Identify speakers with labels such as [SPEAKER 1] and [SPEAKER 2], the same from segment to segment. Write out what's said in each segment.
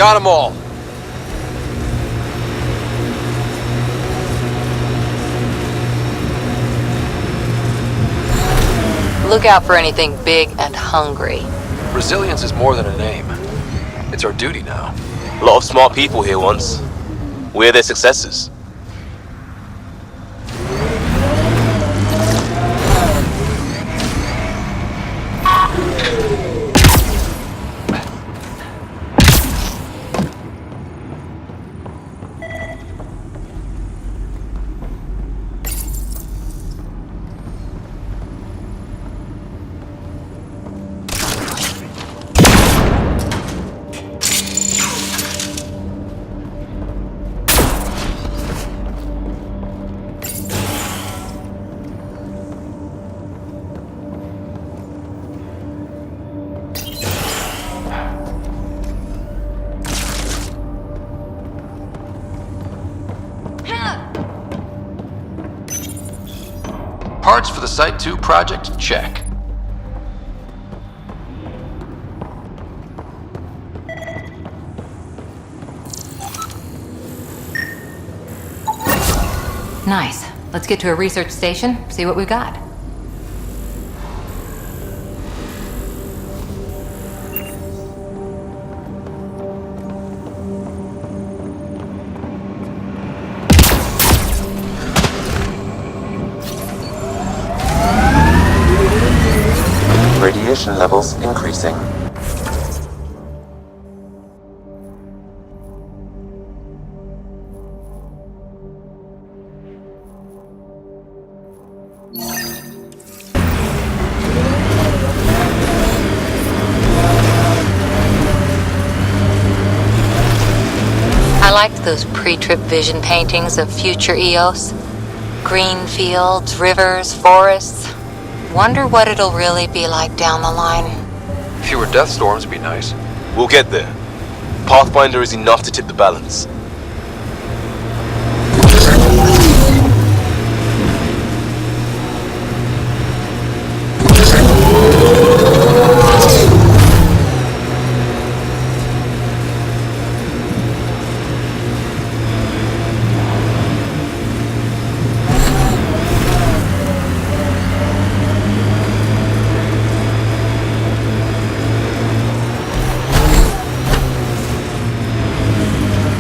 [SPEAKER 1] Got them all.
[SPEAKER 2] Look out for anything big and hungry.
[SPEAKER 1] Resilience is more than a name. It's our duty now.
[SPEAKER 3] A lot of smart people here once. We're their successors.
[SPEAKER 1] Parts for the Site 2 project, check.
[SPEAKER 2] Nice. Let's get to a research station, see what we've got.
[SPEAKER 4] Radiation levels increasing.
[SPEAKER 2] I liked those pre-trip vision paintings of future Eos. Green fields, rivers, forests. Wonder what it'll really be like down the line.
[SPEAKER 1] Fewer death storms would be nice.
[SPEAKER 3] We'll get there. Pathfinder is enough to tip the balance.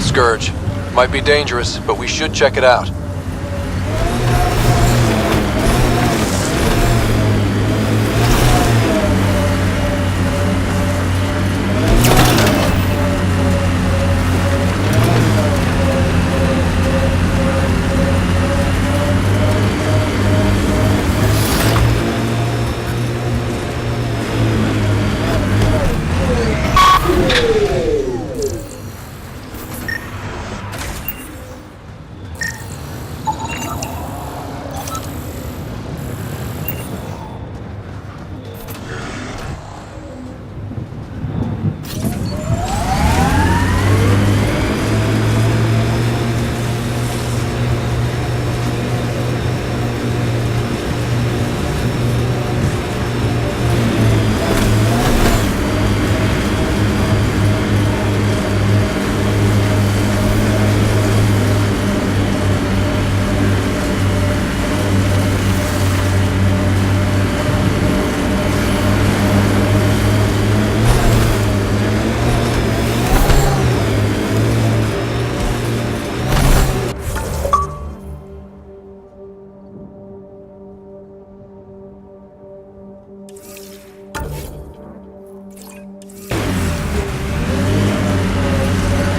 [SPEAKER 1] Scourge. Might be dangerous, but we should check it out.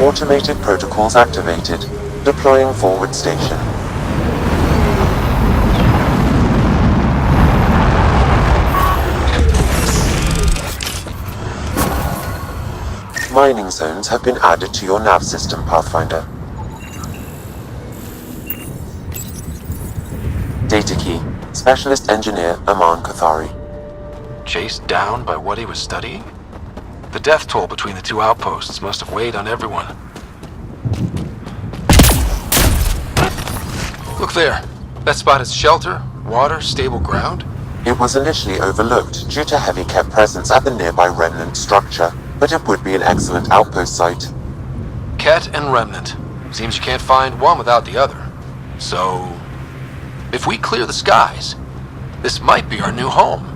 [SPEAKER 4] Automated protocols activated. Deploying forward station. Mining zones have been added to your nav system, Pathfinder. Data key. Specialist Engineer Aman Kathari.
[SPEAKER 1] Chased down by what he was studying? The death toll between the two outposts must have weighed on everyone. Look there. That spot is shelter, water, stable ground.
[SPEAKER 4] It was initially overlooked due to heavy kept presence at the nearby remnant structure, but it would be an excellent outpost site.
[SPEAKER 1] Ket and Remnant. Seems you can't find one without the other. So, if we clear the skies, this might be our new home.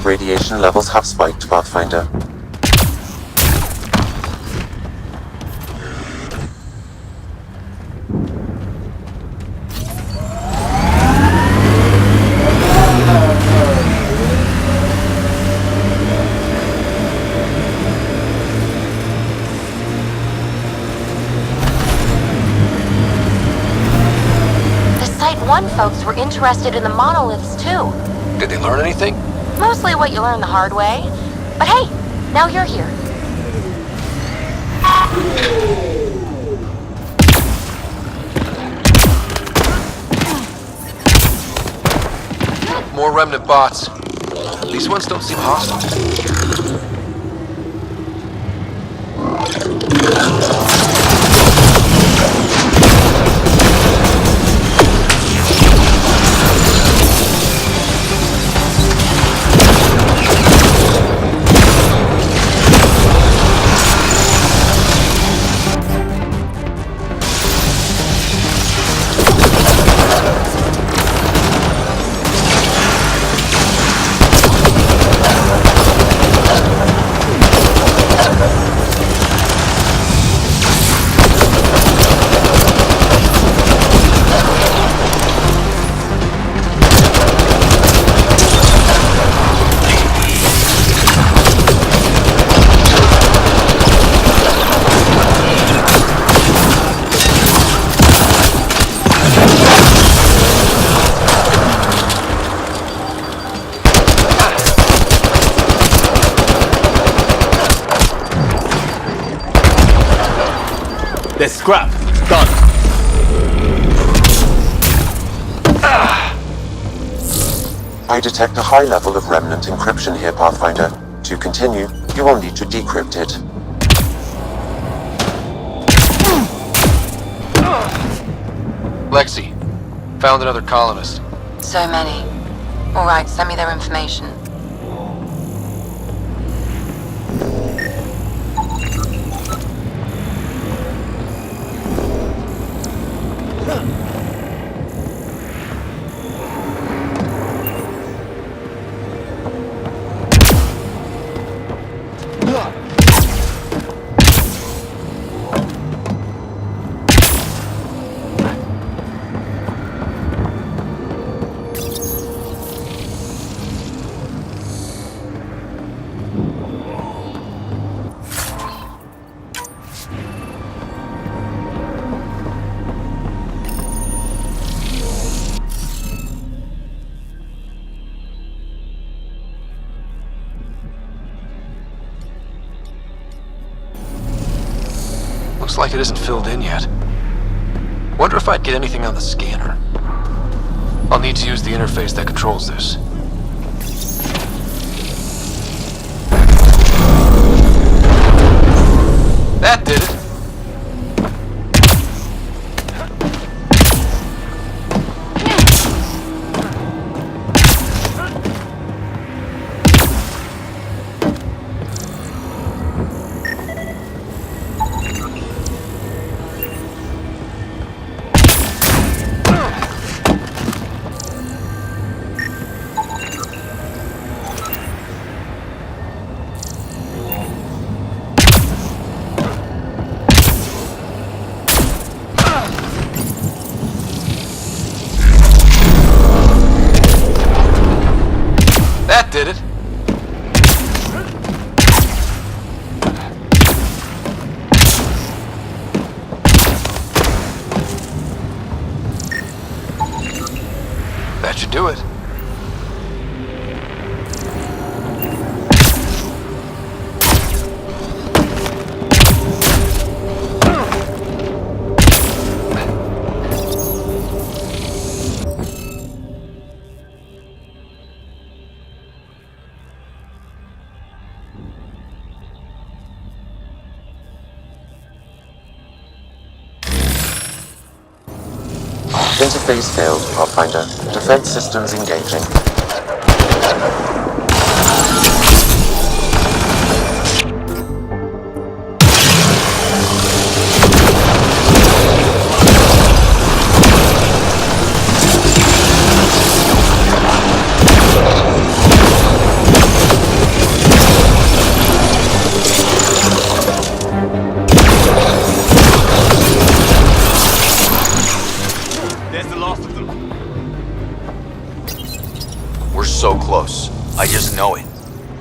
[SPEAKER 4] Radiation levels have spiked, Pathfinder.
[SPEAKER 5] The Site 1 folks were interested in the monoliths too.
[SPEAKER 1] Did they learn anything?
[SPEAKER 5] Mostly what you learn the hard way. But hey, now you're here.
[SPEAKER 1] More remnant bots. These ones don't seem hostile.
[SPEAKER 3] They're scrap. Done.
[SPEAKER 4] I detect a high level of remnant encryption here, Pathfinder. To continue, you will need to decrypt it.
[SPEAKER 1] Lexi, found another colonist.
[SPEAKER 2] So many. All right, send me their information.
[SPEAKER 1] Looks like it isn't filled in yet. Wonder if I'd get anything on the scanner. I'll need to use the interface that controls this. That did it. That did it. That should do it.
[SPEAKER 4] Interface failed, Pathfinder. Defense systems engaging.
[SPEAKER 6] So close. I just know it.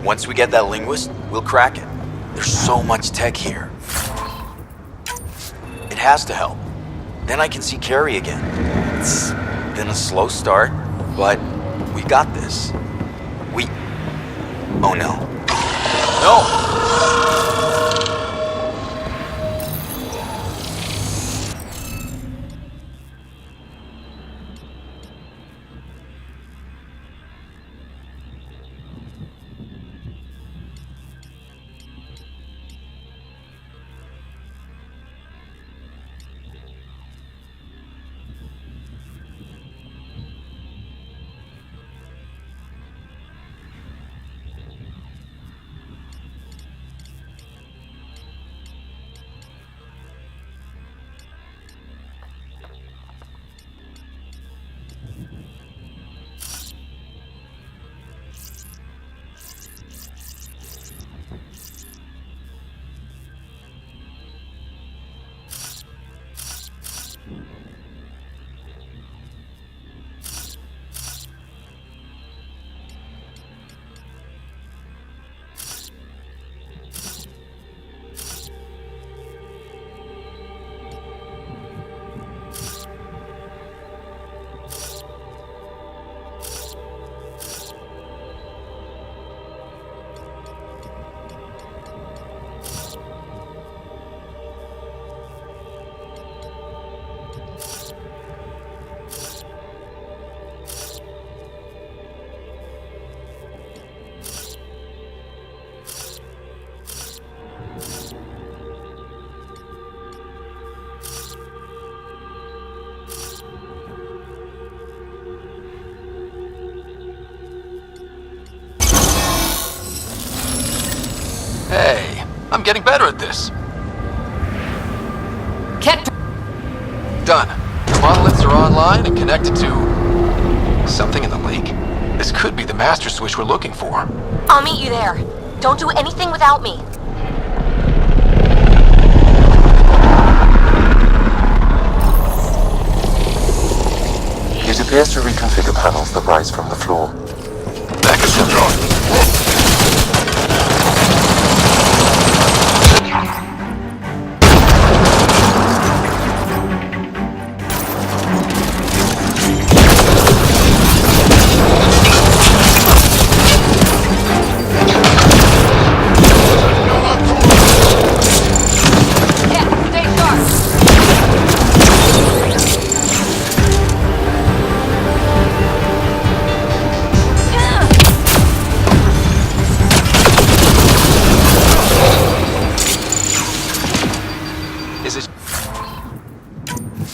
[SPEAKER 6] Once we get that linguist, we'll crack it. There's so much tech here. It has to help. Then I can see Carrie again. It's been a slow start, but we got this. Oh no. No!
[SPEAKER 1] Hey, I'm getting better at this. Done. The monoliths are online and connected to something in the lake. This could be the master switch we're looking for.
[SPEAKER 5] I'll meet you there. Don't do anything without me.
[SPEAKER 4] It appears to reconfigure panels that rise from the floor.
[SPEAKER 1] Back at control.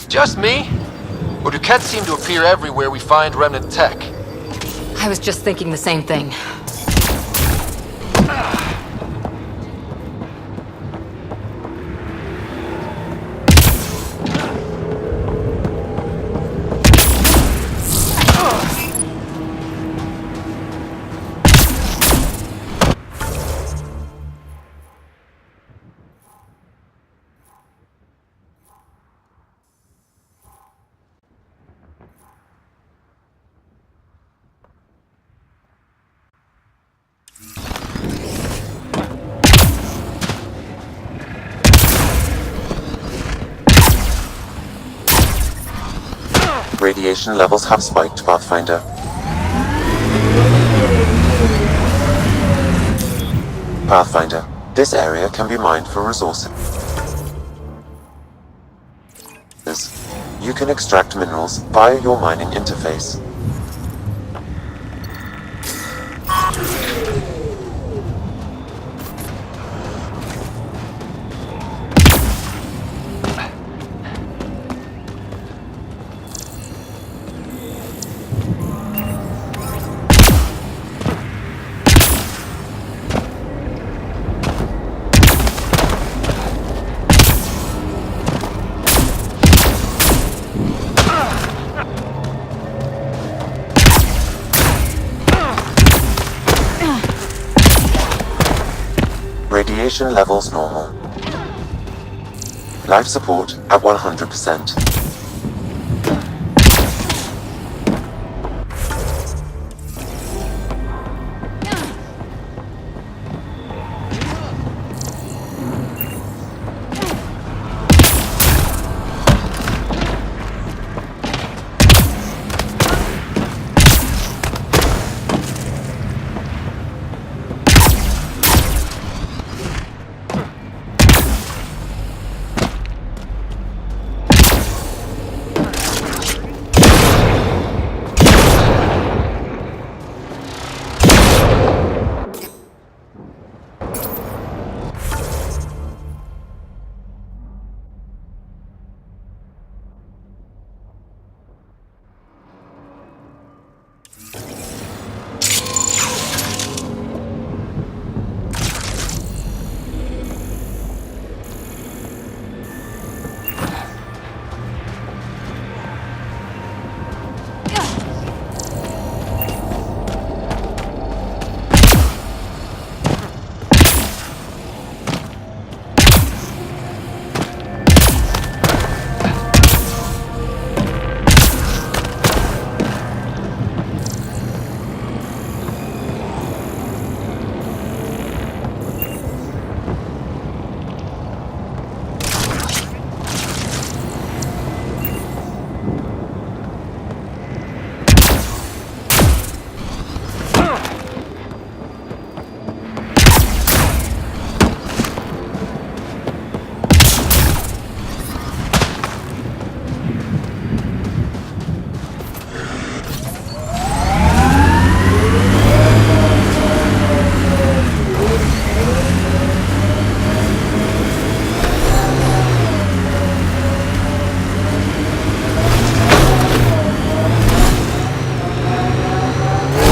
[SPEAKER 1] Just me? Or do Kets seem to appear everywhere we find remnant tech?
[SPEAKER 2] I was just thinking the same thing.
[SPEAKER 4] Radiation levels have spiked, Pathfinder. Pathfinder, this area can be mined for resources. You can extract minerals via your mining interface. Radiation levels normal. Life support at 100%.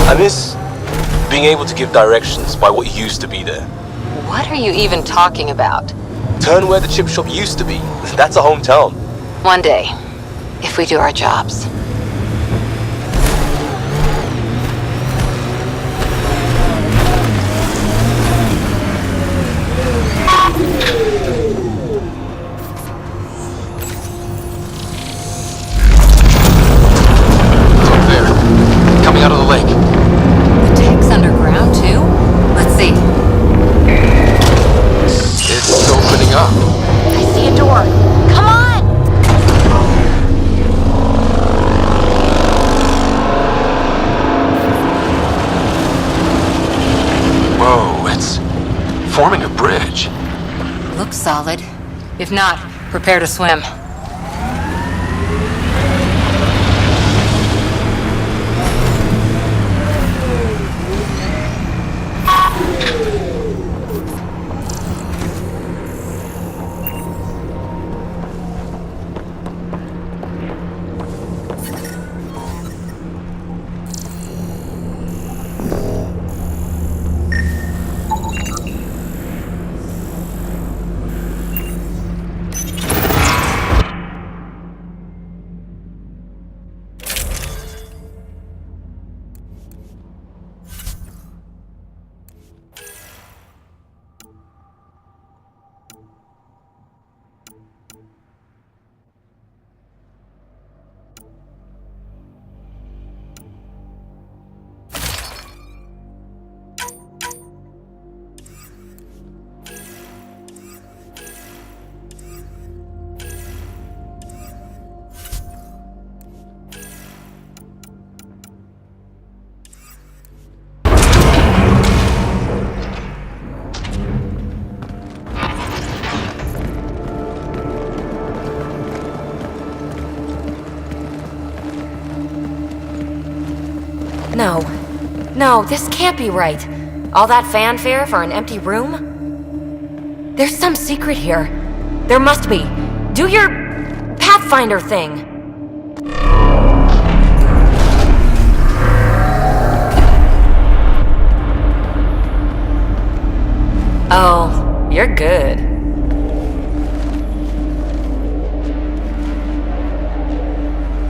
[SPEAKER 3] I miss being able to give directions by what used to be there.
[SPEAKER 2] What are you even talking about?
[SPEAKER 3] Turn where the chip shop used to be. That's a hometown.
[SPEAKER 2] One day, if we do our jobs.
[SPEAKER 1] Look there. Coming out of the lake.
[SPEAKER 2] The tank's underground, too? Let's see.
[SPEAKER 1] It's opening up.
[SPEAKER 5] I see a door. Come on!
[SPEAKER 1] Whoa, it's forming a bridge.
[SPEAKER 2] Looks solid. If not, prepare to swim.
[SPEAKER 5] No, this can't be right. All that fanfare for an empty room? There's some secret here. There must be. Do your Pathfinder thing. Oh, you're good.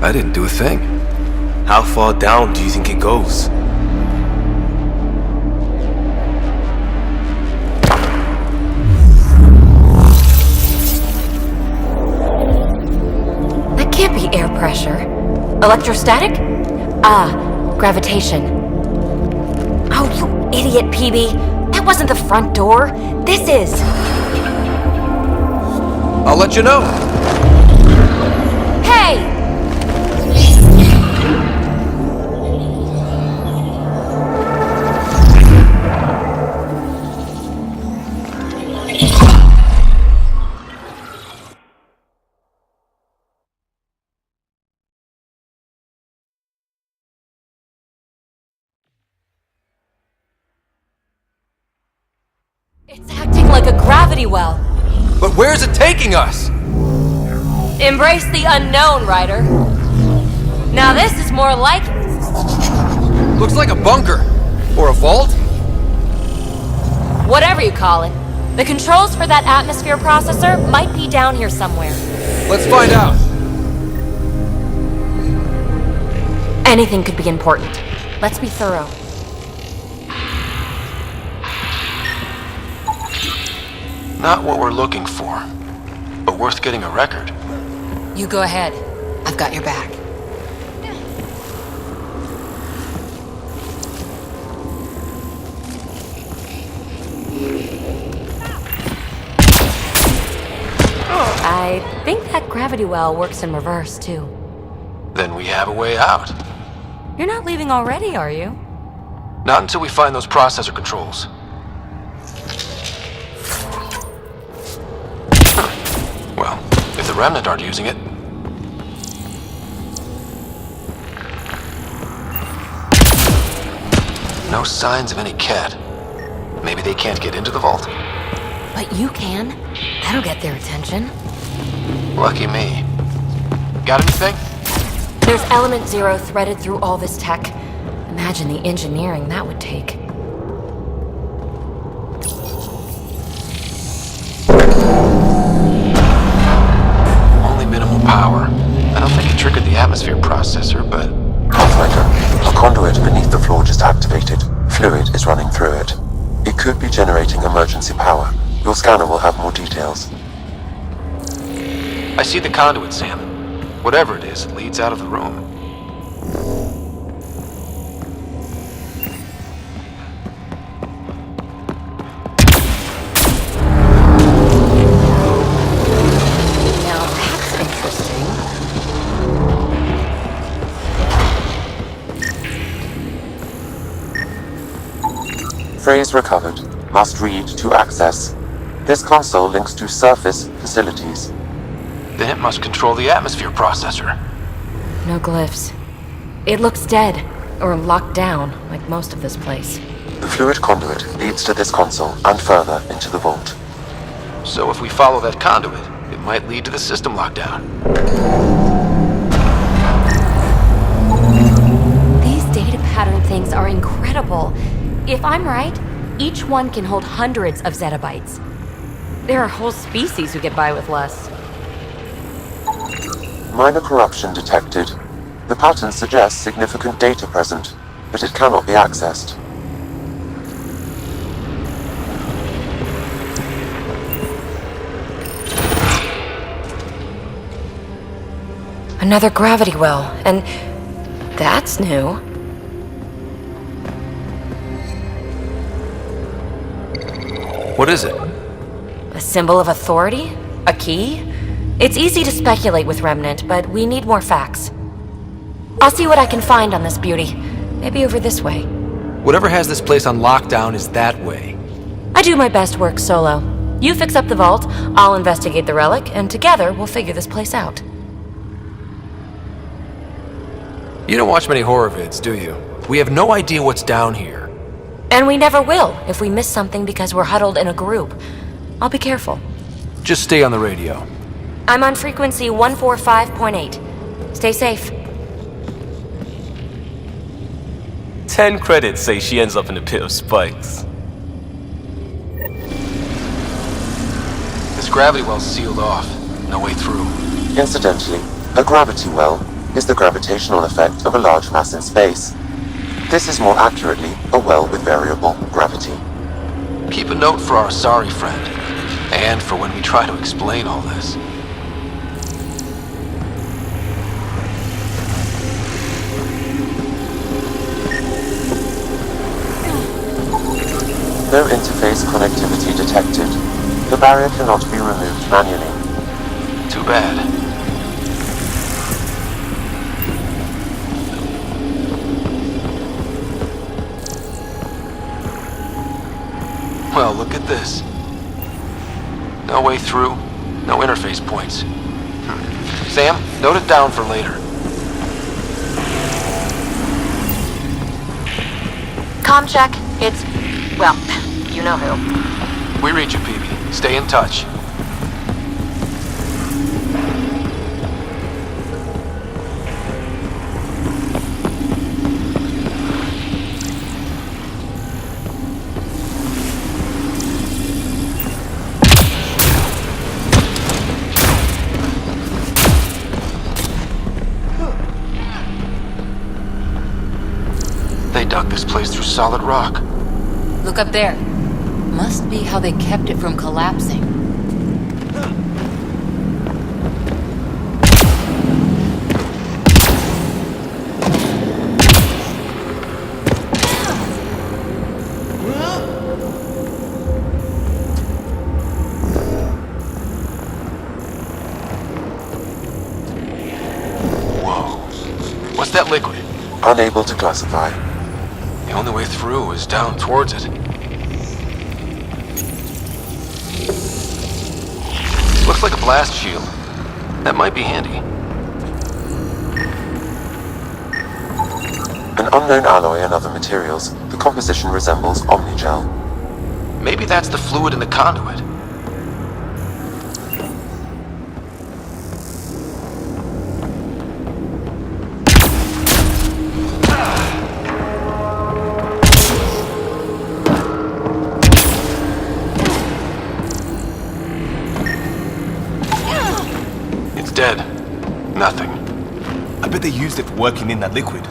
[SPEAKER 1] I didn't do a thing.
[SPEAKER 3] How far down do you think it goes?
[SPEAKER 5] Electrostatic? Ah, gravitation. Oh, you idiot, PB. That wasn't the front door. This is.
[SPEAKER 1] I'll let you know.
[SPEAKER 5] Hey! It's acting like a gravity well.
[SPEAKER 1] But where's it taking us?
[SPEAKER 5] Embrace the unknown, Ryder. Now this is more like it.
[SPEAKER 1] Looks like a bunker. Or a vault?
[SPEAKER 5] Whatever you call it. The controls for that atmosphere processor might be down here somewhere.
[SPEAKER 1] Let's find out.
[SPEAKER 5] Anything could be important. Let's be thorough.
[SPEAKER 1] Not what we're looking for, but worth getting a record.
[SPEAKER 2] You go ahead. I've got your back.
[SPEAKER 5] I think that gravity well works in reverse, too.
[SPEAKER 1] Then we have a way out.
[SPEAKER 5] You're not leaving already, are you?
[SPEAKER 1] Not until we find those processor controls. Well, if the Remnant aren't using it... No signs of any cat. Maybe they can't get into the vault.
[SPEAKER 5] But you can. That'll get their attention.
[SPEAKER 1] Lucky me. Got anything?
[SPEAKER 5] There's element 0 threaded through all this tech. Imagine the engineering that would take.
[SPEAKER 1] Only minimal power. I don't think it triggered the atmosphere processor, but...
[SPEAKER 4] Pathfinder, a conduit beneath the floor just activated. Fluid is running through it. It could be generating emergency power. Your scanner will have more details.
[SPEAKER 1] I see the conduit, Sam. Whatever it is, it leads out of the room.
[SPEAKER 5] Now that's interesting.
[SPEAKER 4] Phrase recovered. Must read to access. This console links to surface facilities.
[SPEAKER 1] Then it must control the atmosphere processor.
[SPEAKER 5] No glyphs. It looks dead, or locked down, like most of this place.
[SPEAKER 4] The fluid conduit leads to this console and further into the vault.
[SPEAKER 1] So if we follow that conduit, it might lead to the system lockdown.
[SPEAKER 5] These data pattern things are incredible. If I'm right, each one can hold hundreds of zettabytes. There are whole species who get by with less.
[SPEAKER 4] Minor corruption detected. The pattern suggests significant data present, but it cannot be accessed.
[SPEAKER 5] Another gravity well, and that's new.
[SPEAKER 1] What is it?
[SPEAKER 5] A symbol of authority? A key? It's easy to speculate with Remnant, but we need more facts. I'll see what I can find on this beauty. Maybe over this way.
[SPEAKER 1] Whatever has this place on lockdown is that way.
[SPEAKER 5] I do my best work solo. You fix up the vault, I'll investigate the relic, and together we'll figure this place out.
[SPEAKER 1] You don't watch many horror vids, do you? We have no idea what's down here.
[SPEAKER 5] And we never will if we miss something because we're huddled in a group. I'll be careful.
[SPEAKER 1] Just stay on the radio.
[SPEAKER 5] I'm on frequency 145.8. Stay safe.
[SPEAKER 3] 10 credits say she ends up in a pit of spikes.
[SPEAKER 1] This gravity well's sealed off. No way through.
[SPEAKER 4] Incidentally, a gravity well is the gravitational effect of a large mass in space. This is more accurately a well with variable gravity.
[SPEAKER 1] Keep a note for our sorry friend. And for when we try to explain all this.
[SPEAKER 4] No interface connectivity detected. The barrier cannot be removed manually.
[SPEAKER 1] Too bad. Well, look at this. No way through, no interface points. Sam, note it down for later.
[SPEAKER 5] Comm check. It's... well, you know who.
[SPEAKER 1] We read you, Peavy. Stay in touch. They dug this place through solid rock.
[SPEAKER 2] Look up there. Must be how they kept it from collapsing.
[SPEAKER 1] Whoa. What's that liquid?
[SPEAKER 4] Unable to classify.
[SPEAKER 1] The only way through is down towards it. Looks like a blast shield. That might be handy.
[SPEAKER 4] An unknown alloy and other materials. The composition resembles omnigel.
[SPEAKER 1] Maybe that's the fluid in the conduit. It's dead. Nothing.
[SPEAKER 3] I bet they used it for working in that liquid.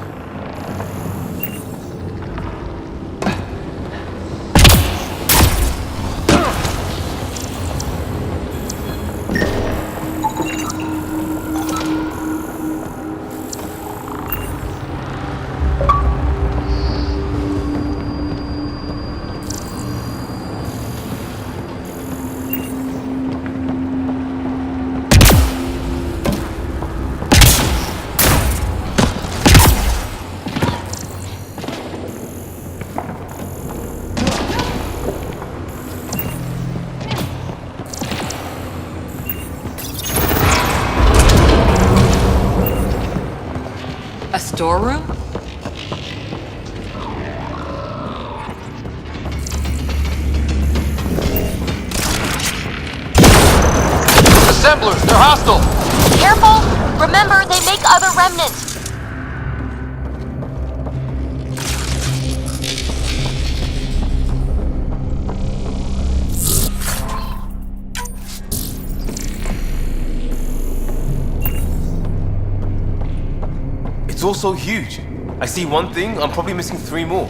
[SPEAKER 2] A storeroom?
[SPEAKER 1] Assemblers! They're hostile!
[SPEAKER 5] Careful! Remember, they make other remnants.
[SPEAKER 3] It's all so huge. I see one thing, I'm probably missing 3 more.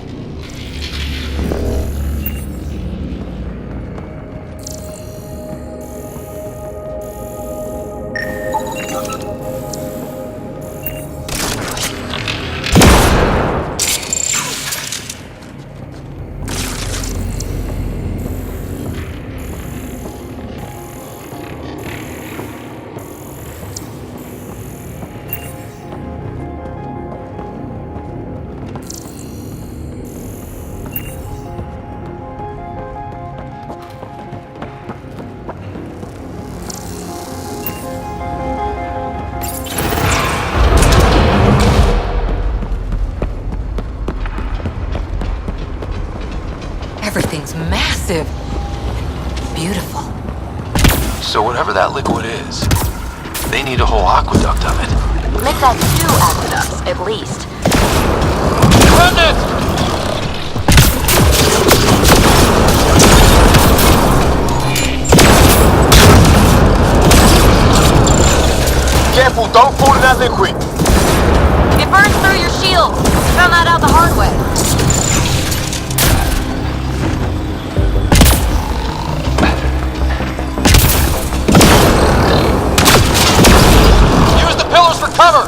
[SPEAKER 2] Everything's massive. Beautiful.
[SPEAKER 1] So whatever that liquid is, they need a whole aqueduct of it.
[SPEAKER 5] Make that 2 aqueducts, at least.
[SPEAKER 1] Remnant!
[SPEAKER 3] Careful, don't fall in that liquid!
[SPEAKER 5] It burns through your shield. Found that out the hard way.
[SPEAKER 1] Use the pillars for cover!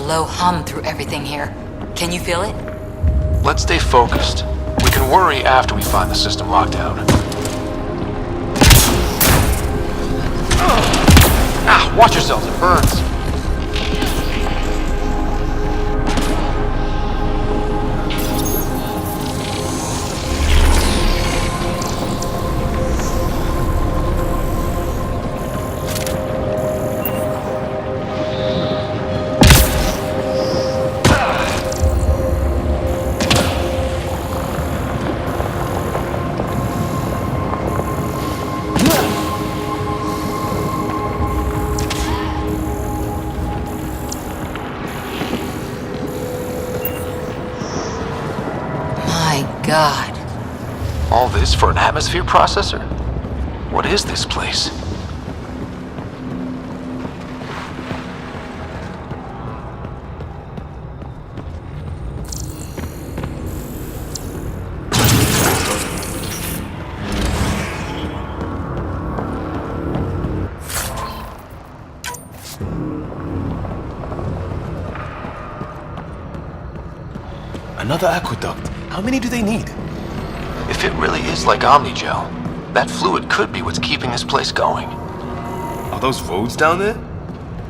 [SPEAKER 2] low hum through everything here. Can you feel it?
[SPEAKER 1] Let's stay focused. We can worry after we find the system lockdown. Ah, watch yourselves, it burns.
[SPEAKER 2] God.
[SPEAKER 1] All this for an atmosphere processor? What is this place?
[SPEAKER 3] Another aqueduct. How many do they need?
[SPEAKER 1] If it really is like Omnigel, that fluid could be what's keeping this place going.
[SPEAKER 3] Are those roads down there?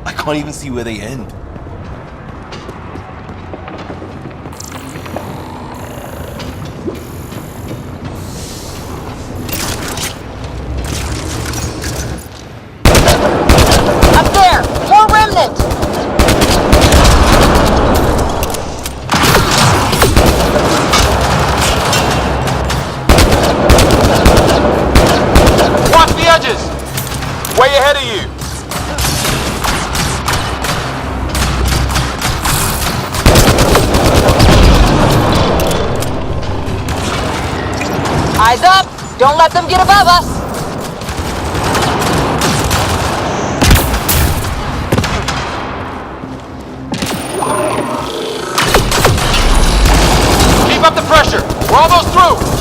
[SPEAKER 3] I can't even see where they end.
[SPEAKER 2] Up there! More remnant!
[SPEAKER 1] Way ahead of you!
[SPEAKER 2] Eyes up! Don't let them get above us!
[SPEAKER 1] Keep up the pressure! We're almost through!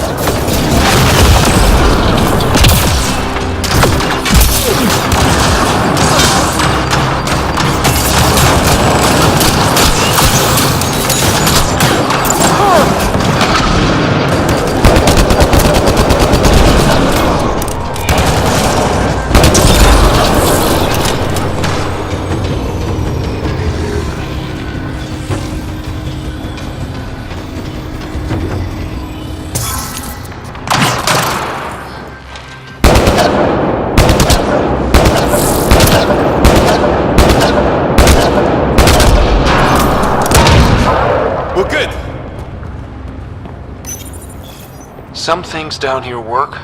[SPEAKER 1] Some things down here work,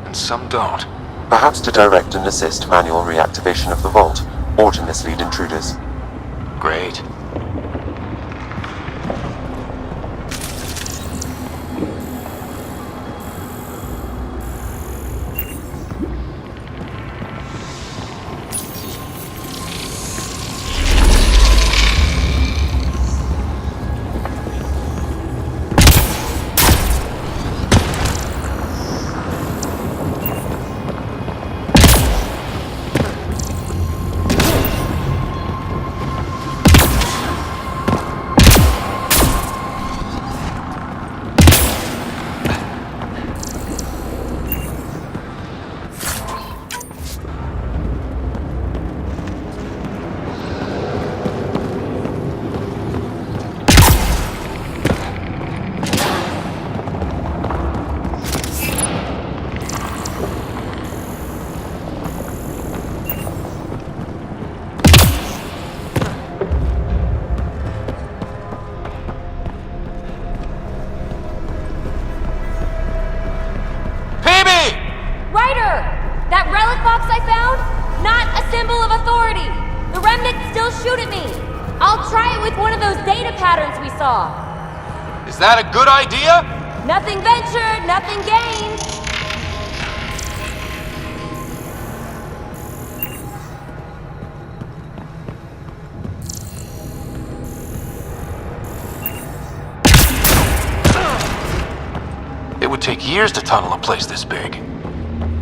[SPEAKER 1] and some don't.
[SPEAKER 4] Perhaps to direct and assist manual reactivation of the vault, or to mislead intruders.
[SPEAKER 1] Great. Is that a good idea?
[SPEAKER 5] Nothing ventured, nothing gained.
[SPEAKER 1] It would take years to tunnel a place this big.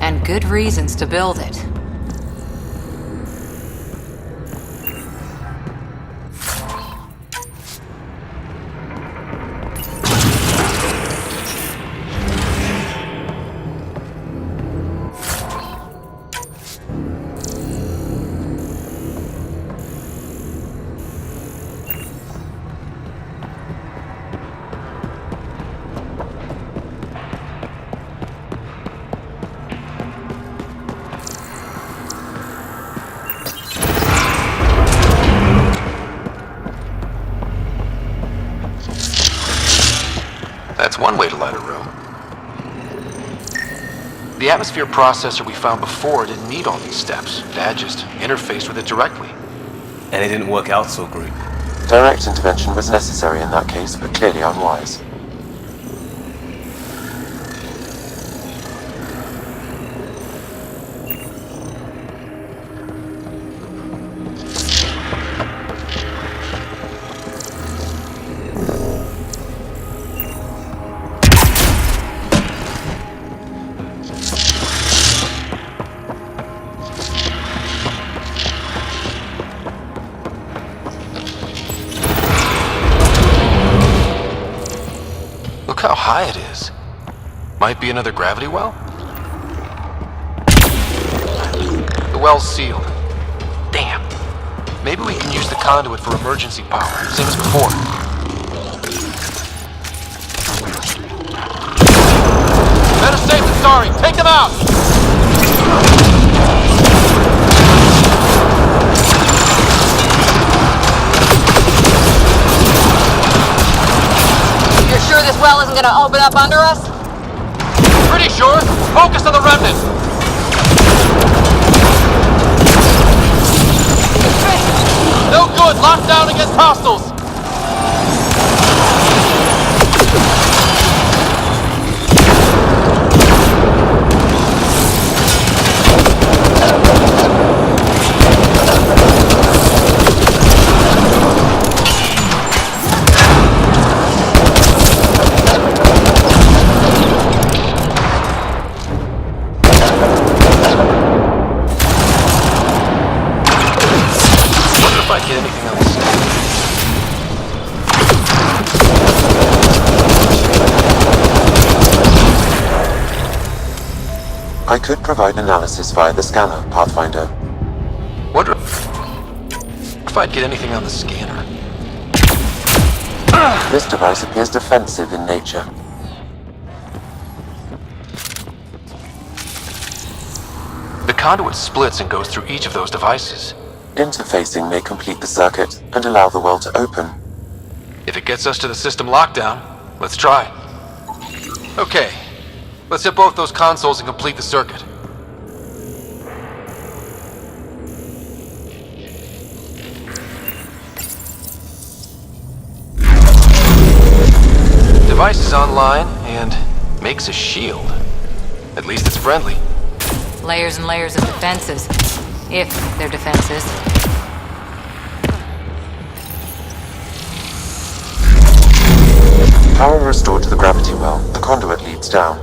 [SPEAKER 2] And good reasons to build it.
[SPEAKER 1] That's one way to light a room. The atmosphere processor we found before didn't need all these steps. Dad just interfaced with it directly.
[SPEAKER 3] And it didn't work out so great.
[SPEAKER 4] Direct intervention was necessary in that case, but clearly unwise.
[SPEAKER 1] Look how high it is. Might be another gravity well? The well's sealed. Damn. Maybe we can use the conduit for emergency power, same as before. Better safe than sorry. Take them out!
[SPEAKER 2] You're sure this well isn't gonna open up under us?
[SPEAKER 1] Pretty sure. Focus on the remnant. No good. Locked down against hostiles. Get anything else?
[SPEAKER 4] I could provide analysis via the scanner, Pathfinder.
[SPEAKER 1] Wonder if I'd get anything on the scanner.
[SPEAKER 4] This device appears defensive in nature.
[SPEAKER 1] The conduit splits and goes through each of those devices.
[SPEAKER 4] Interfacing may complete the circuit and allow the well to open.
[SPEAKER 1] If it gets us to the system lockdown, let's try. Okay, let's hit both those consoles and complete the circuit. Device is online and makes a shield. At least it's friendly.
[SPEAKER 2] Layers and layers of defenses. If they're defenses.
[SPEAKER 4] Power restored to the gravity well. The conduit leads down.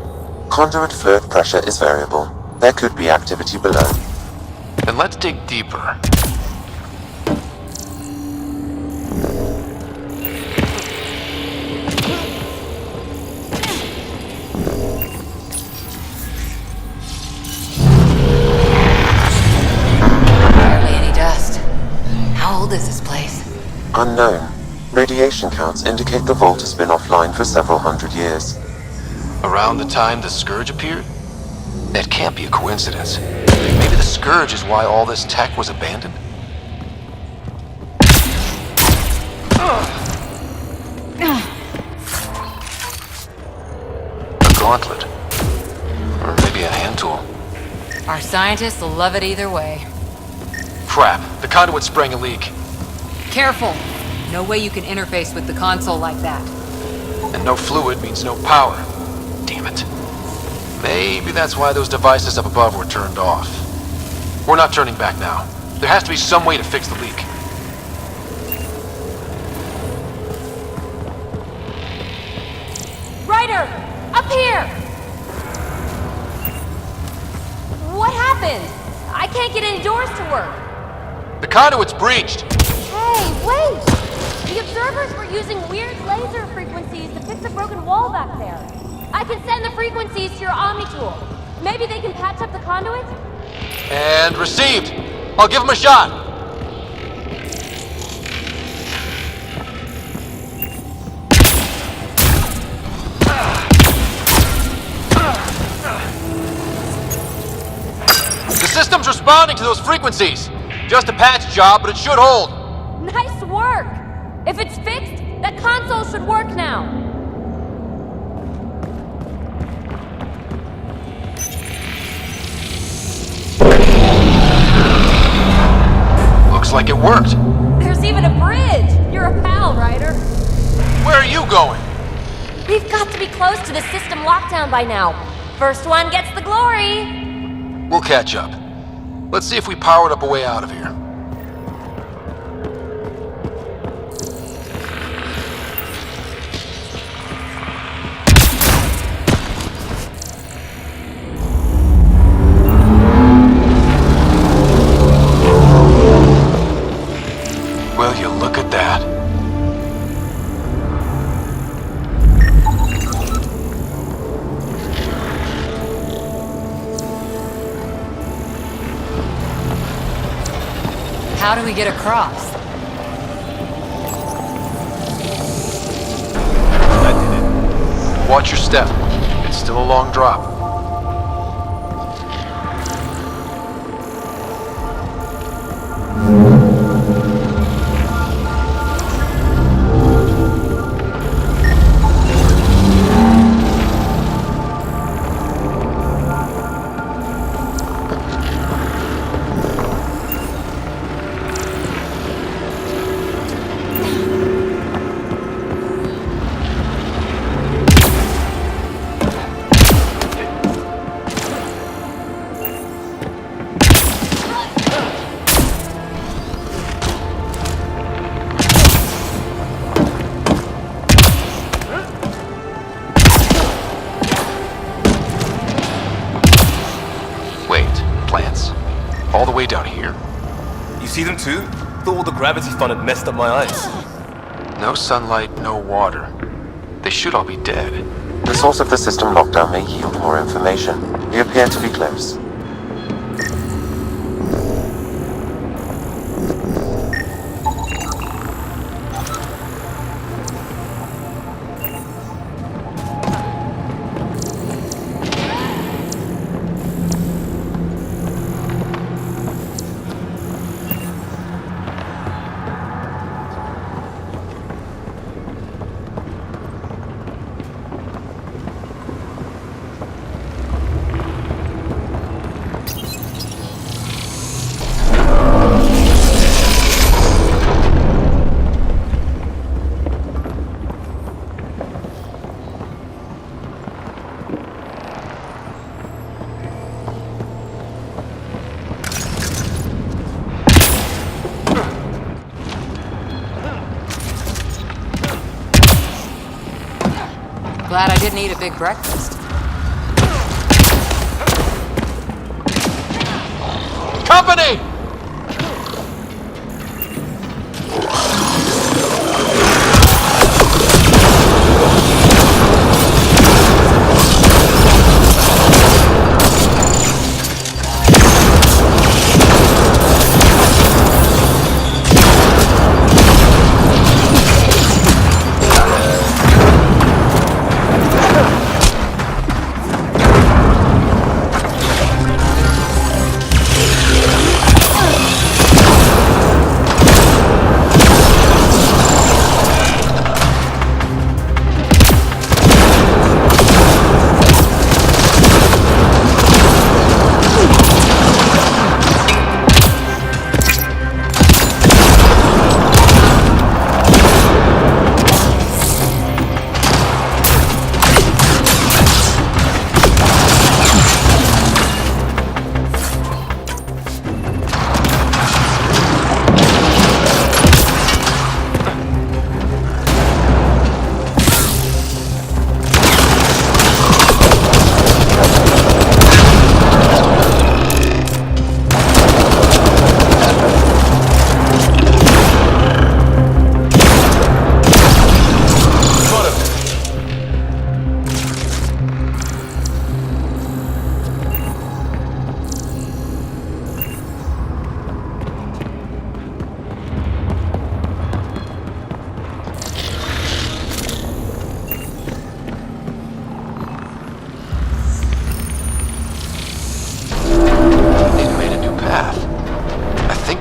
[SPEAKER 4] Conduit fluid pressure is variable. There could be activity below.
[SPEAKER 1] Then let's dig deeper.
[SPEAKER 2] How old is this place?
[SPEAKER 4] Unknown. Radiation counts indicate the vault has been offline for several hundred years.
[SPEAKER 1] Around the time the Scourge appeared? That can't be a coincidence. Maybe the Scourge is why all this tech was abandoned? A gauntlet. Or maybe a hand tool.
[SPEAKER 2] Our scientists will love it either way.
[SPEAKER 1] Crap, the conduit sprang a leak.
[SPEAKER 2] Careful! No way you can interface with the console like that.
[SPEAKER 1] And no fluid means no power. Damn it. Maybe that's why those devices up above were turned off. We're not turning back now. There has to be some way to fix the leak.
[SPEAKER 7] Ryder! Up here! What happened? I can't get any doors to work.
[SPEAKER 1] The conduit's breached.
[SPEAKER 7] Hey, wait! The observers were using weird laser frequencies to fix a broken wall back there. I can send the frequencies to your Omni tool. Maybe they can patch up the conduit?
[SPEAKER 1] And received. I'll give him a shot. The system's responding to those frequencies. Just a patch job, but it should hold.
[SPEAKER 7] Nice work! If it's fixed, that console should work now.
[SPEAKER 1] Looks like it worked.
[SPEAKER 7] There's even a bridge! You're a pal, Ryder.
[SPEAKER 1] Where are you going?
[SPEAKER 7] We've got to be close to the system lockdown by now. First one gets the glory!
[SPEAKER 1] We'll catch up. Let's see if we powered up a way out of here. Will you look at that?
[SPEAKER 2] How do we get across?
[SPEAKER 1] I did it. Watch your step. It's still a long drop. All the way down here?
[SPEAKER 3] You see them too? Thought all the gravity fun had messed up my eyes.
[SPEAKER 1] No sunlight, no water. They should all be dead.
[SPEAKER 4] The source of the system lockdown may yield more information. We appear to be close.
[SPEAKER 2] Glad I didn't eat a big breakfast.
[SPEAKER 1] Company!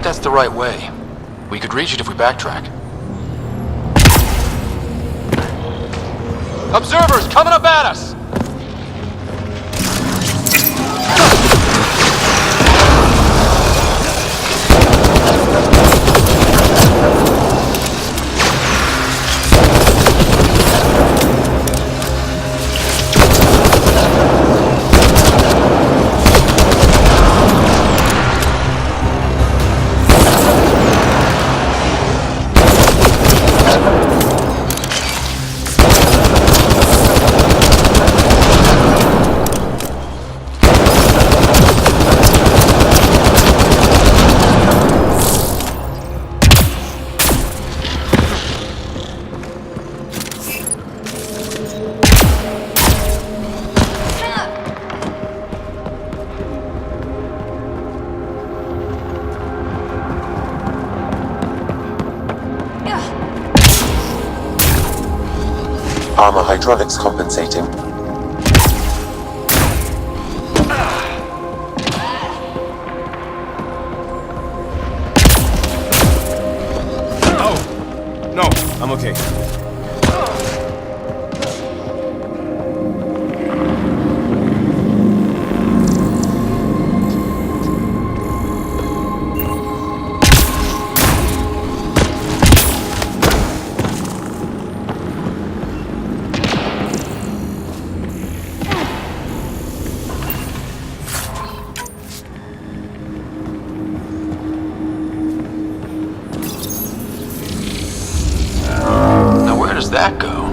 [SPEAKER 1] That's the right way. We could reach it if we backtrack. Observers coming up at us!
[SPEAKER 4] Armor hydraulics compensating.
[SPEAKER 8] Oh! No, I'm okay.
[SPEAKER 1] That go?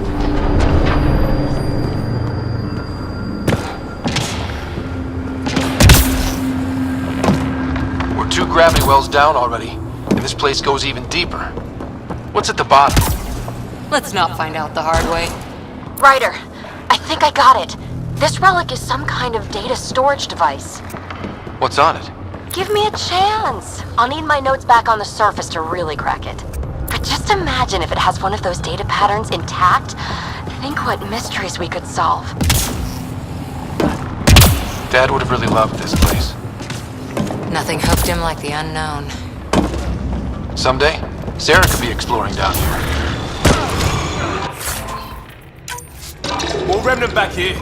[SPEAKER 1] We're 2 gravity wells down already, and this place goes even deeper. What's at the bottom?
[SPEAKER 2] Let's not find out the hard way.
[SPEAKER 5] Ryder, I think I got it. This relic is some kind of data storage device.
[SPEAKER 1] What's on it?
[SPEAKER 5] Give me a chance. I'll need my notes back on the surface to really crack it. But just imagine if it has one of those data patterns intact. Think what mysteries we could solve.
[SPEAKER 1] Dad would have really loved this place.
[SPEAKER 2] Nothing hooked him like the unknown.
[SPEAKER 1] Someday, Sarah could be exploring down here.
[SPEAKER 8] More remnant back here.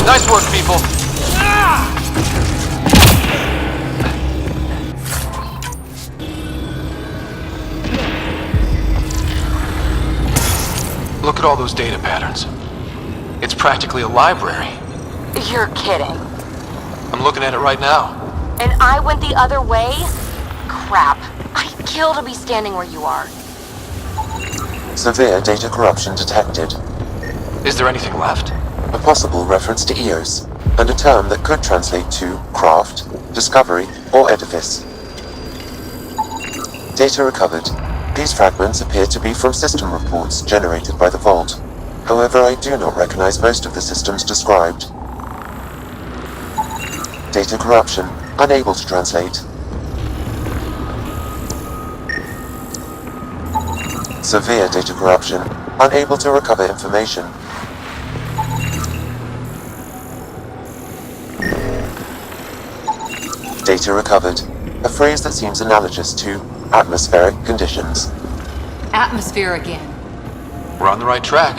[SPEAKER 1] Nice work, people! Look at all those data patterns. It's practically a library.
[SPEAKER 5] You're kidding.
[SPEAKER 1] I'm looking at it right now.
[SPEAKER 5] And I went the other way? Crap. I'd kill to be standing where you are.
[SPEAKER 4] Severe data corruption detected.
[SPEAKER 1] Is there anything left?
[SPEAKER 4] A possible reference to Eos, and a term that could translate to craft, discovery, or edifice. Data recovered. These fragments appear to be from system reports generated by the Vault. However, I do not recognize most of the systems described. Data corruption. Unable to translate. Severe data corruption. Unable to recover information. Data recovered. A phrase that seems analogous to atmospheric conditions.
[SPEAKER 2] Atmosphere again.
[SPEAKER 1] We're on the right track.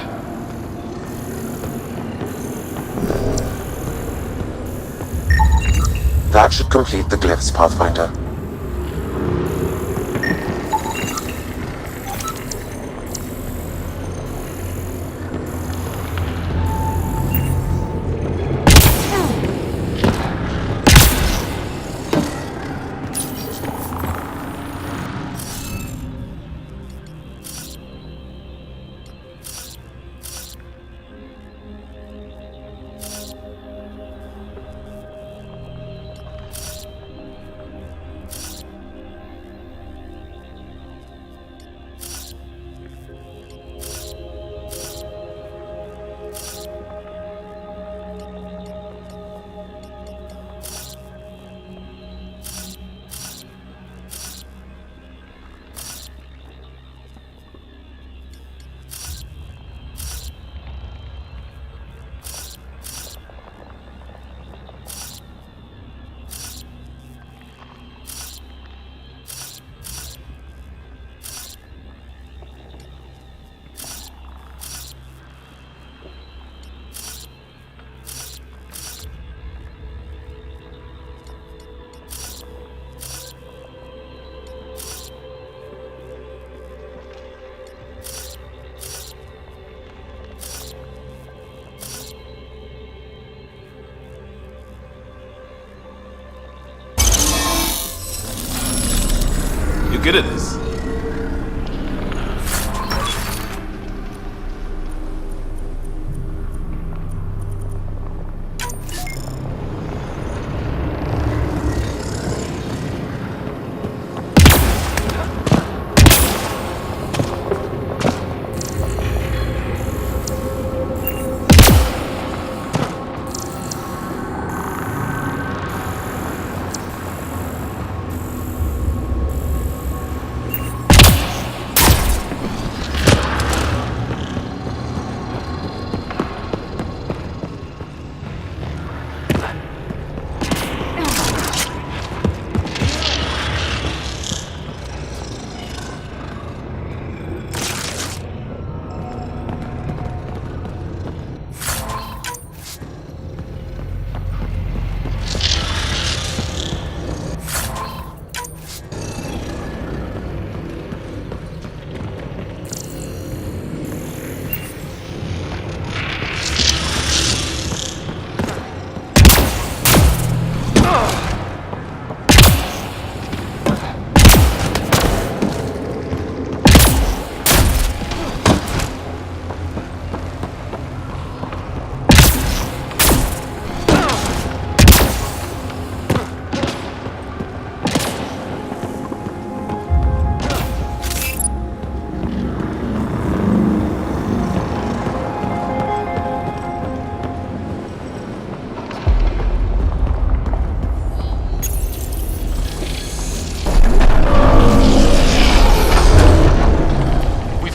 [SPEAKER 4] That should complete the glyphs, Pathfinder.
[SPEAKER 8] good at this.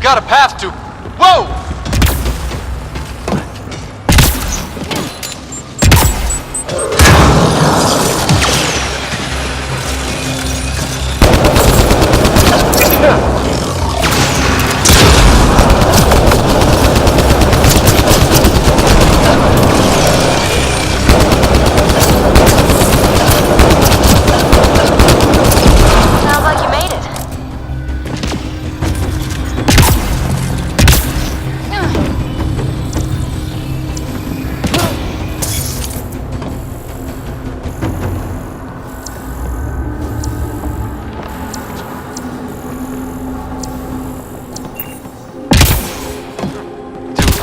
[SPEAKER 1] Got a path to... Whoa!
[SPEAKER 5] Sounds like you made it.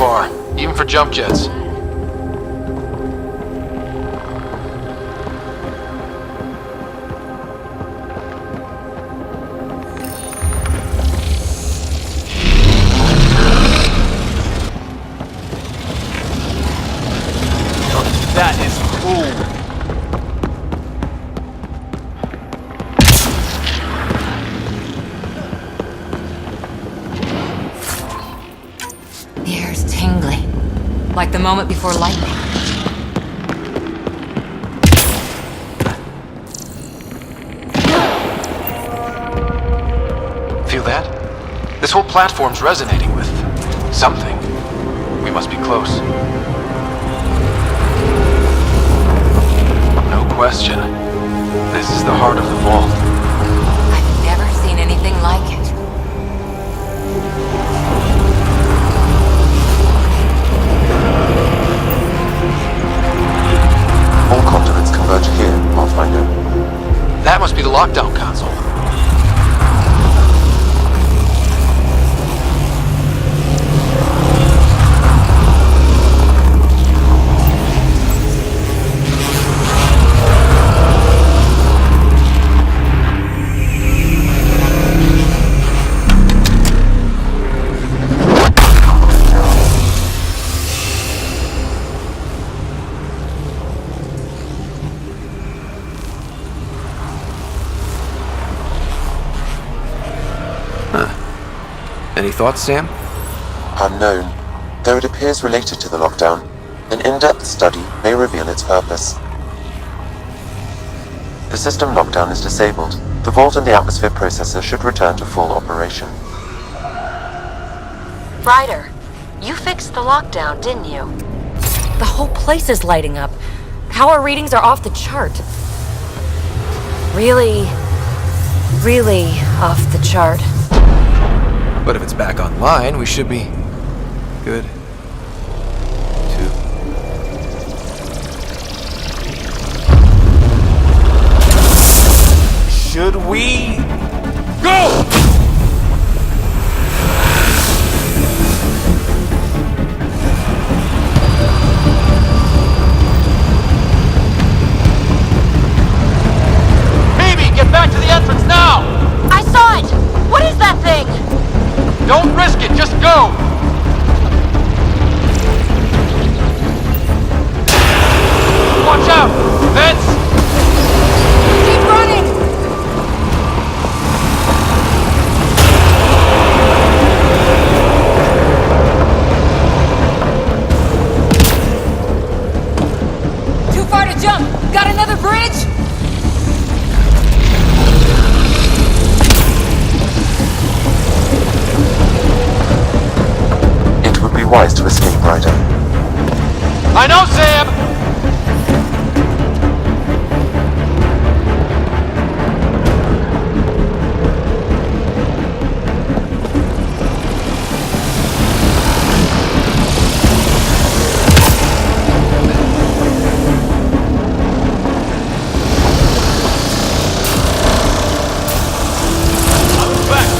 [SPEAKER 1] Far, even for jump jets.
[SPEAKER 8] That is cool.
[SPEAKER 5] The air's tingly, like the moment before lightning.
[SPEAKER 1] Feel that? This whole platform's resonating with something. We must be close. No question. This is the heart of the vault.
[SPEAKER 2] I've never seen anything like it.
[SPEAKER 4] All conduits converge here, Pathfinder.
[SPEAKER 1] That must be the lockdown console.
[SPEAKER 9] Any thoughts, Sam?
[SPEAKER 4] Unknown. Though it appears related to the lockdown, an in-depth study may reveal its purpose. The system lockdown is disabled. The vault and the atmosphere processor should return to full operation.
[SPEAKER 5] Ryder, you fixed the lockdown, didn't you? The whole place is lighting up. Power readings are off the chart. Really off the chart.
[SPEAKER 9] But if it's back online, we should be good. Too.
[SPEAKER 8] Should we Go!
[SPEAKER 1] Get back to the entrance now!
[SPEAKER 7] I saw it! What is that thing?
[SPEAKER 1] Don't risk it, just go! Watch out! Vents!
[SPEAKER 7] Keep running!
[SPEAKER 5] Too far to jump! Got another bridge?
[SPEAKER 4] Wise to escape, Ryder.
[SPEAKER 1] I know, Sam!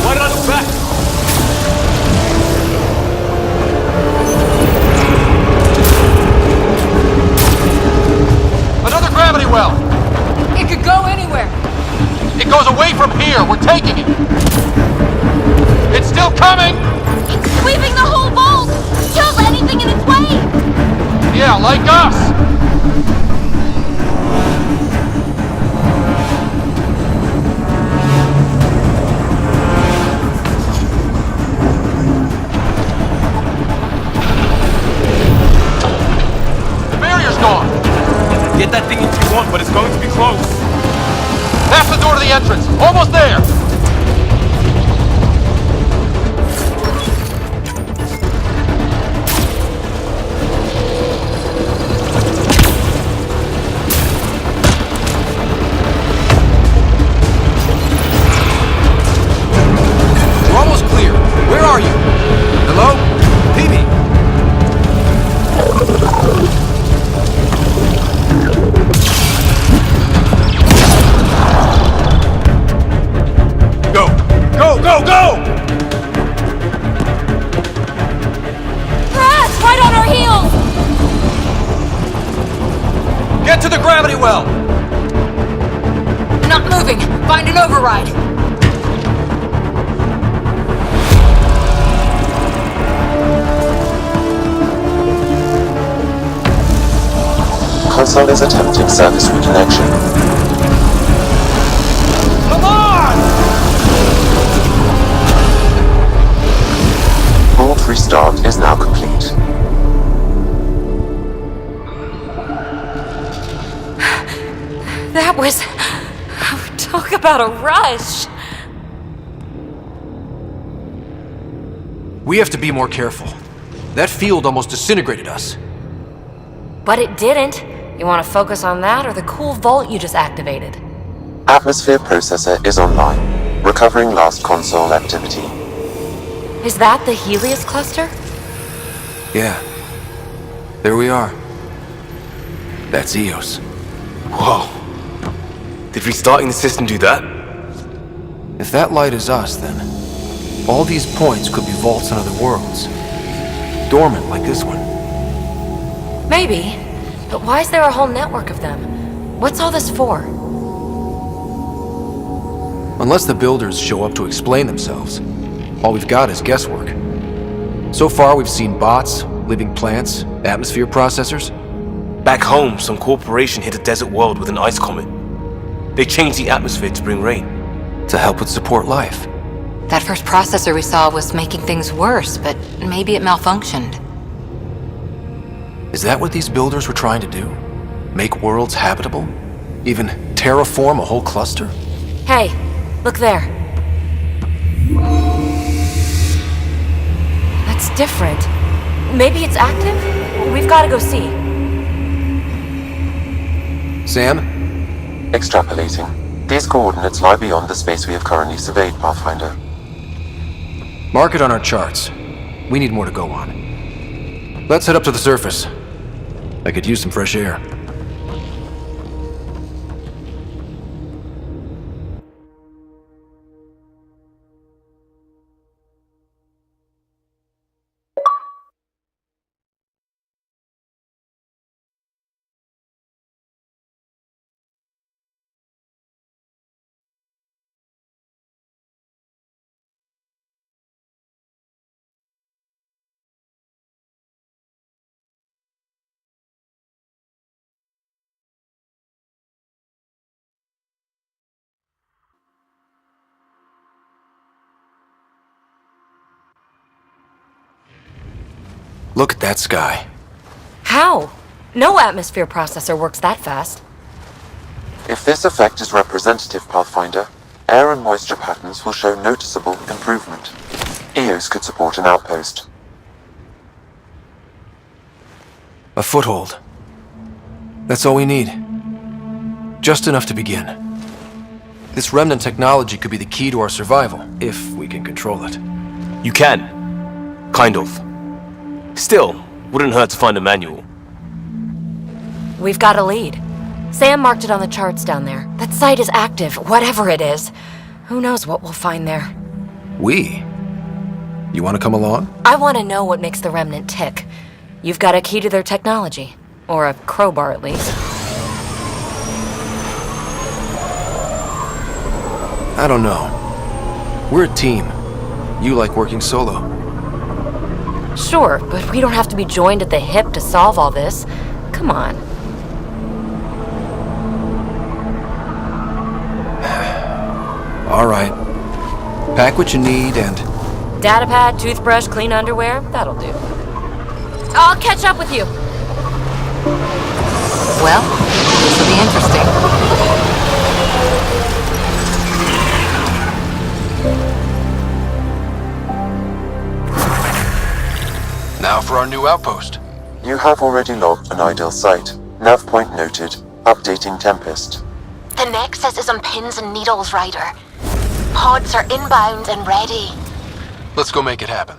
[SPEAKER 8] Why did I look back?
[SPEAKER 1] Well,
[SPEAKER 5] it could go anywhere.
[SPEAKER 1] It goes away from here. We're taking it. It's still coming.
[SPEAKER 7] It's sweeping the whole vault. Kills anything in its way.
[SPEAKER 1] Yeah, like us. The barrier's gone.
[SPEAKER 8] Get that thing if you want, but it's going to be close.
[SPEAKER 1] That's the door to the entrance. Almost there.
[SPEAKER 9] We're almost clear. Where are you? Hello? PB?
[SPEAKER 8] Go! Go, go, go!
[SPEAKER 5] Rats! Right on our heels!
[SPEAKER 9] Get to the gravity well!
[SPEAKER 5] Not moving. Find an override.
[SPEAKER 4] Console is attempting service reconnection.
[SPEAKER 8] Come on!
[SPEAKER 4] Vault restart is now complete.
[SPEAKER 5] That was... Talk about a rush.
[SPEAKER 9] We have to be more careful. That field almost disintegrated us.
[SPEAKER 5] But it didn't. You want to focus on that or the cool vault you just activated?
[SPEAKER 4] Atmosphere processor is online, recovering last console activity.
[SPEAKER 5] Is that the Helios cluster?
[SPEAKER 9] Yeah. There we are. That's Eos.
[SPEAKER 3] Whoa. Did restarting the system do that?
[SPEAKER 9] If that light is us, then all these points could be vaults on other worlds. Dormant like this one.
[SPEAKER 5] Maybe. But why is there a whole network of them? What's all this for?
[SPEAKER 9] Unless the builders show up to explain themselves, all we've got is guesswork. So far, we've seen bots, living plants, atmosphere processors.
[SPEAKER 3] Back home, some corporation hit a desert world with an ice comet. They changed the atmosphere to bring rain.
[SPEAKER 9] To help with support life.
[SPEAKER 2] That first processor we saw was making things worse, but maybe it malfunctioned.
[SPEAKER 9] Is that what these builders were trying to do? Make worlds habitable? Even terraform a whole cluster?
[SPEAKER 5] Hey, look there. That's different. Maybe it's active? We've got to go see.
[SPEAKER 9] Sam?
[SPEAKER 4] Extrapolating. These coordinates lie beyond the space we have currently surveyed, Pathfinder.
[SPEAKER 9] Mark it on our charts. We need more to go on. Let's head up to the surface. I could use some fresh air. Look at that sky.
[SPEAKER 5] How? No atmosphere processor works that fast.
[SPEAKER 4] If this effect is representative, Pathfinder, air and moisture patterns will show noticeable improvement. EOS could support an outpost.
[SPEAKER 9] A foothold. That's all we need. Just enough to begin. This remnant technology could be the key to our survival, if we can control it.
[SPEAKER 3] You can. Kind of. Still, wouldn't hurt to find a manual.
[SPEAKER 5] We've got a lead. Sam marked it on the charts down there. That site is active, whatever it is. Who knows what we'll find there.
[SPEAKER 9] We? You want to come along?
[SPEAKER 5] I want to know what makes the Remnant tick. You've got a key to their technology. Or a crowbar, at least.
[SPEAKER 9] I don't know. We're a team. You like working solo.
[SPEAKER 5] Sure, but we don't have to be joined at the hip to solve all this. Come on.
[SPEAKER 9] All right. Pack what you need and...
[SPEAKER 5] Datapad, toothbrush, clean underwear, that'll do. I'll catch up with you.
[SPEAKER 2] Well, this will be interesting.
[SPEAKER 1] Now for our new outpost.
[SPEAKER 4] You have already logged an ideal site. Nav point noted. Updating Tempest.
[SPEAKER 7] The Nexus is on pins and needles, Ryder. Pods are inbound and ready.
[SPEAKER 1] Let's go make it happen.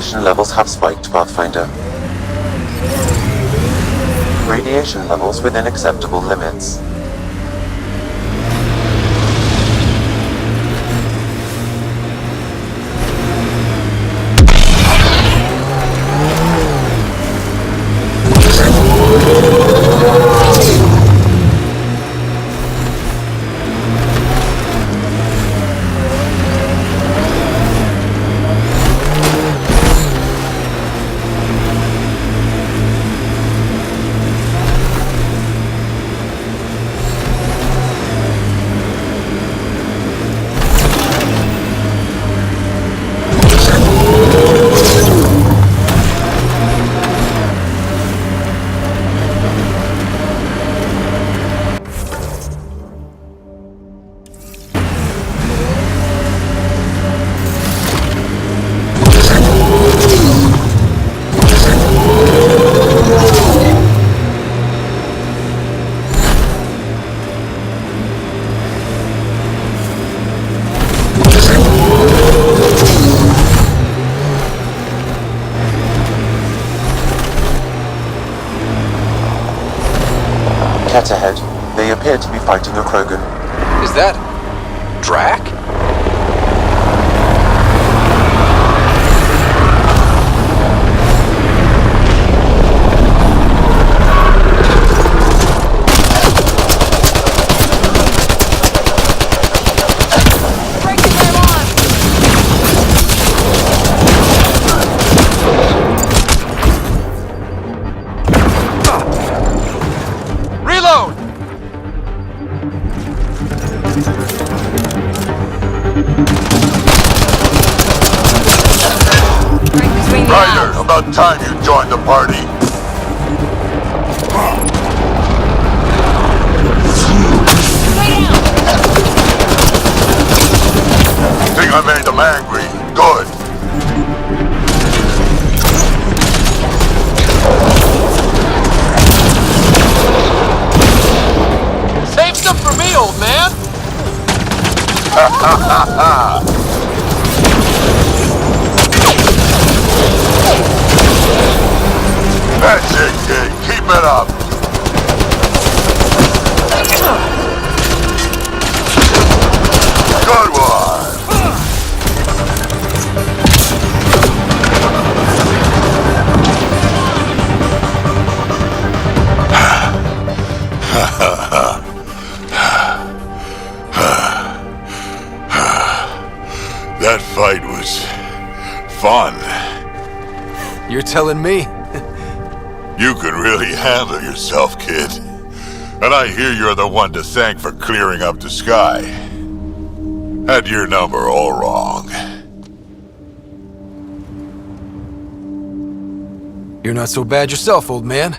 [SPEAKER 4] Radiation levels have spiked, Pathfinder. Radiation levels within acceptable limits. Cat ahead. They appear to be fighting a Krogan.
[SPEAKER 9] Is that... Drac?
[SPEAKER 10] About time you joined the party. Think I made them angry? Good.
[SPEAKER 1] Save some for me, old man!
[SPEAKER 10] Ha ha ha ha! That's it, kid. Keep it up. Good one. That fight was fun.
[SPEAKER 9] You're telling me?
[SPEAKER 10] You can really handle yourself, kid. And I hear you're the one to thank for clearing up the sky. Had your number all wrong.
[SPEAKER 9] You're not so bad yourself, old man.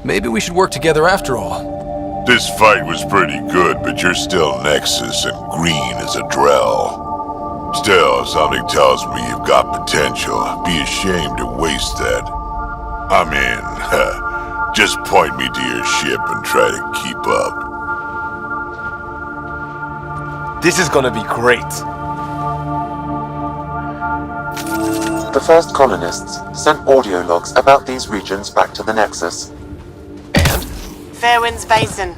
[SPEAKER 9] Maybe we should work together after all.
[SPEAKER 10] This fight was pretty good, but you're still Nexus and green as a Drell. Still, something tells me you've got potential. Be ashamed to waste that. I mean, just point me to your ship and try to keep up.
[SPEAKER 3] This is gonna be great.
[SPEAKER 4] The first colonists sent audio logs about these regions back to the Nexus.
[SPEAKER 11] Fairwinds Basin.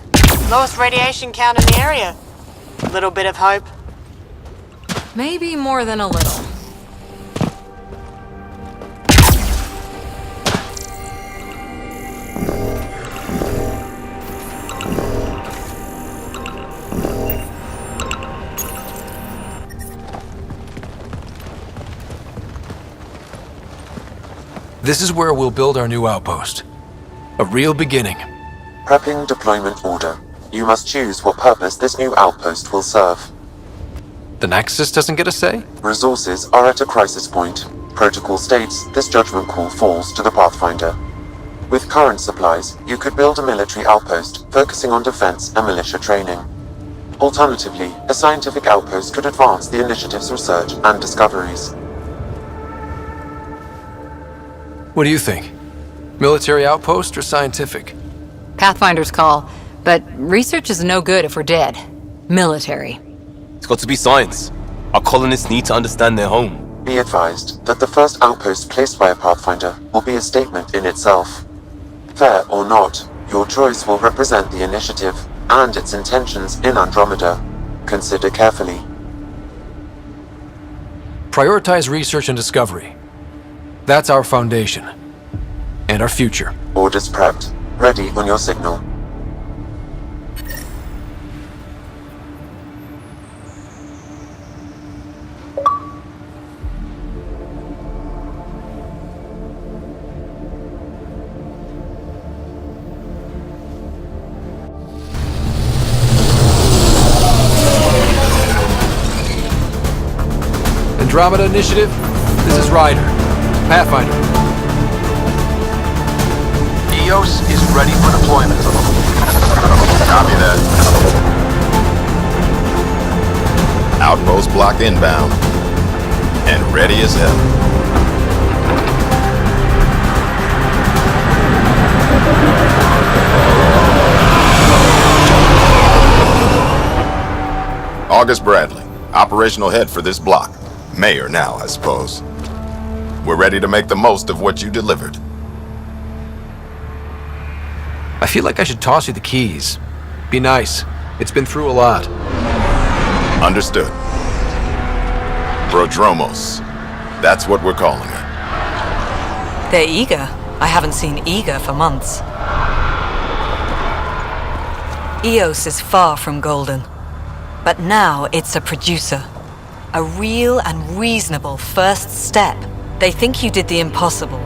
[SPEAKER 11] Lowest radiation count in the area. Little bit of hope.
[SPEAKER 5] Maybe more than a little.
[SPEAKER 9] This is where we'll build our new outpost. A real beginning.
[SPEAKER 4] Prepping deployment order. You must choose what purpose this new outpost will serve.
[SPEAKER 9] The Nexus doesn't get a say?
[SPEAKER 4] Resources are at a crisis point. Protocol states this judgment call falls to the Pathfinder. With current supplies, you could build a military outpost focusing on defense and militia training. Alternatively, a scientific outpost could advance the initiative's research and discoveries.
[SPEAKER 9] What do you think? Military outpost or scientific?
[SPEAKER 2] Pathfinder's call, but research is no good if we're dead. Military.
[SPEAKER 3] It's got to be science. Our colonists need to understand their home.
[SPEAKER 4] Be advised that the first outpost placed by a Pathfinder will be a statement in itself. Fair or not, your choice will represent the initiative and its intentions in Andromeda. Consider carefully.
[SPEAKER 9] Prioritize research and discovery. That's our foundation. And our future.
[SPEAKER 4] Orders prepped. Ready on your signal.
[SPEAKER 9] Andromeda Initiative, this is Ryder, Pathfinder.
[SPEAKER 1] EOS is ready for deployment.
[SPEAKER 12] Copy that. Outpost block inbound. And ready as hell. August Bradley, operational head for this block. Mayor now, I suppose. We're ready to make the most of what you delivered.
[SPEAKER 9] I feel like I should toss you the keys. Be nice. It's been through a lot.
[SPEAKER 12] Understood. Prodromos. That's what we're calling it.
[SPEAKER 13] They're eager. I haven't seen eager for months. EOS is far from golden. But now it's a producer. A real and reasonable first step. They think you did the impossible.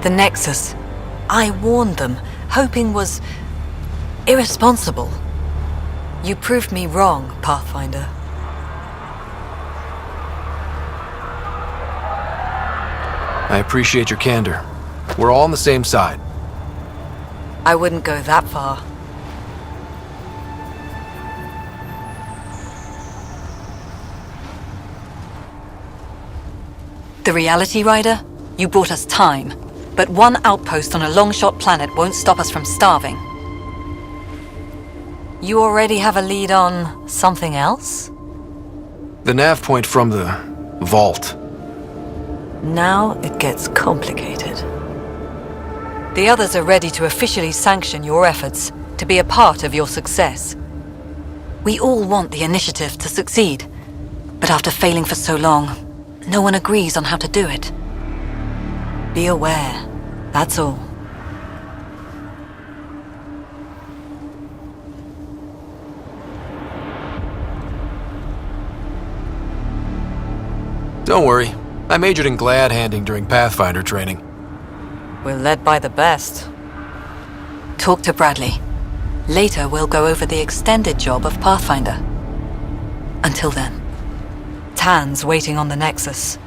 [SPEAKER 13] The Nexus. I warned them, hoping was irresponsible. You proved me wrong, Pathfinder.
[SPEAKER 9] I appreciate your candor. We're all on the same side.
[SPEAKER 13] I wouldn't go that far. The Reality Rider? You brought us time. But one outpost on a long-shot planet won't stop us from starving. You already have a lead on something else?
[SPEAKER 9] The nav point from the vault.
[SPEAKER 13] Now it gets complicated. The others are ready to officially sanction your efforts, to be a part of your success. We all want the initiative to succeed, but after failing for so long, no one agrees on how to do it. Be aware, that's all.
[SPEAKER 9] Don't worry. I majored in glad handing during Pathfinder training.
[SPEAKER 13] We're led by the best. Talk to Bradley. Later we'll go over the extended job of Pathfinder. Until then, Tan's waiting on the Nexus.